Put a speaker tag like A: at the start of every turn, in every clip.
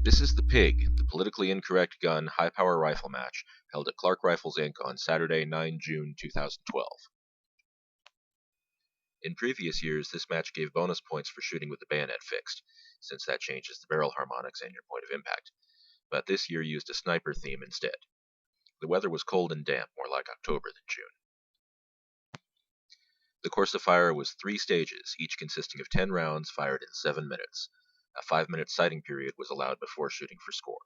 A: This is the Pig, the politically incorrect gun high-power rifle match held at Clark Rifles Inc. on Saturday, 9 June 2012. In previous years, this match gave bonus points for shooting with the bayonet fixed, since that changes the barrel harmonics and your point of impact, but this year used a sniper theme instead. The weather was cold and damp, more like October than June. The course of fire was 3 stages, each consisting of 10 rounds fired in 7 minutes. A 5-minute sighting period was allowed before shooting for score.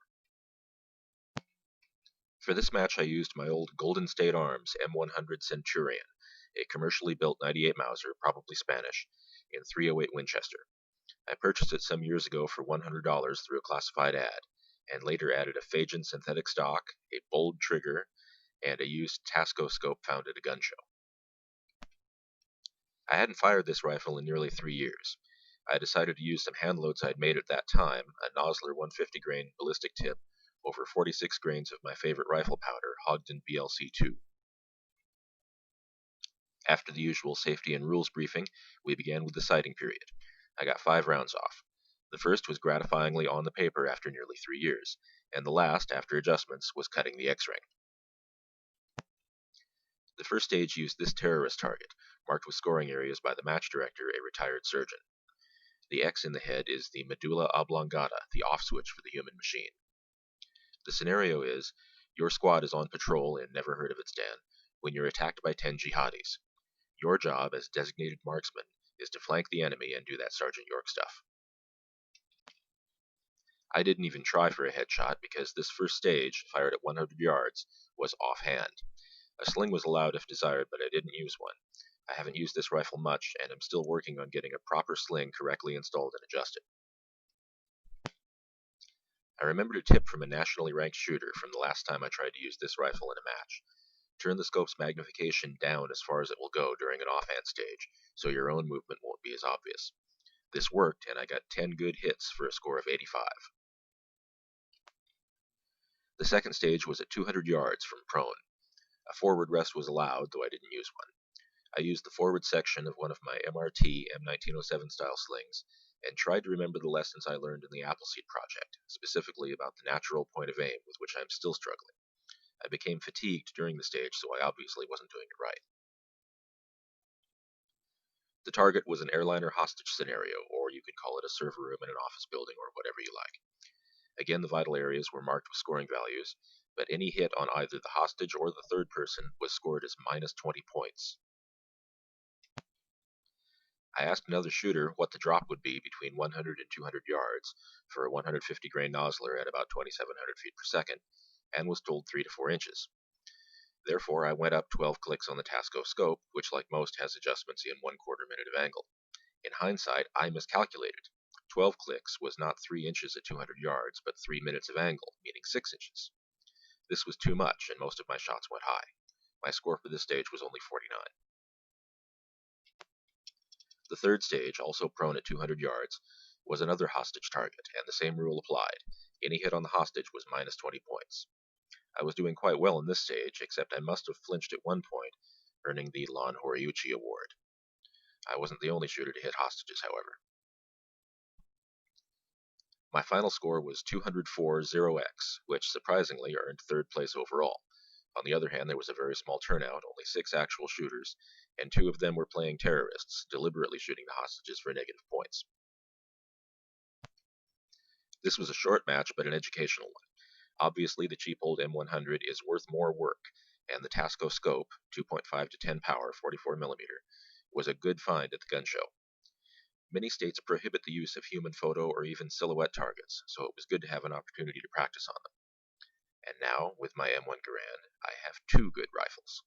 A: For this match I used my old Golden State Arms M100 Centurion, a commercially built 98 Mauser, probably Spanish, in 308 Winchester. I purchased it some years ago for $100 through a classified ad, and later added a Fajan synthetic stock, a bold trigger, and a used Tasco scope found at a gun show. I hadn't fired this rifle in nearly 3 years. I decided to use some hand loads I'd made at that time, a Nosler 150 grain ballistic tip, over 46 grains of my favorite rifle powder, Ogden BLC-2. After the usual safety and rules briefing, we began with the sighting period. I got 5 rounds off. The first was gratifyingly on the paper after nearly 3 years, and the last, after adjustments, was cutting the X-ring. The first stage used this terrorist target, marked with scoring areas by the match director, a retired surgeon. The X in the head is the medulla oblongata, the off switch for the human machine. The scenario is, your squad is on patrol in Never Heard of Its Den when you're attacked by 10 jihadis. Your job as designated marksman is to flank the enemy and do that Sergeant York stuff. I didn't even try for a headshot because this first stage, fired at 100 yards, was offhand. A sling was allowed if desired, but I didn't use one. I haven't used this rifle much, and am still working on getting a proper sling correctly installed and adjusted. I remembered a tip from a nationally ranked shooter from the last time I tried to use this rifle in a match. Turn the scope's magnification down as far as it will go during an offhand stage, so your own movement won't be as obvious. This worked, and I got 10 good hits for a score of 85. The second stage was at 200 yards from prone. A forward rest was allowed, though I didn't use one. I used the forward section of one of my MRT M1907 style slings, and tried to remember the lessons I learned in the Appleseed Project, specifically about the natural point of aim with which I am still struggling. I became fatigued during the stage, so I obviously wasn't doing it right. The target was an airliner hostage scenario, or you could call it a server room in an office building, or whatever you like. Again, the vital areas were marked with scoring values, but any hit on either the hostage or the third person was scored as minus 20 points. I asked another shooter what the drop would be between 100 and 200 yards for a 150 grain Nosler at about 2,700 feet per second, and was told 3 to 4 inches. Therefore, I went up 12 clicks on the Tasco scope, which like most has adjustments in 1/4 minute of angle. In hindsight, I miscalculated. 12 clicks was not 3 inches at 200 yards, but 3 minutes of angle, meaning 6 inches. This was too much, and most of my shots went high. My score for this stage was only 49. The third stage, also prone at 200 yards, was another hostage target, and the same rule applied. Any hit on the hostage was minus 20 points. I was doing quite well in this stage, except I must have flinched at one point, earning the Lon Horiuchi Award. I wasn't the only shooter to hit hostages, however. My final score was 204-0x, which surprisingly earned 3rd place overall. On the other hand, there was a very small turnout, only 6 actual shooters, and 2 of them were playing terrorists, deliberately shooting the hostages for negative points. This was a short match, but an educational one. Obviously, the cheap old M100 is worth more work, and the Tasco scope, 2.5 to 10 power, 44mm, was a good find at the gun show. Many states prohibit the use of human photo or even silhouette targets, so it was good to have an opportunity to practice on them. And now, with my M1 Garand, I have 2 good rifles.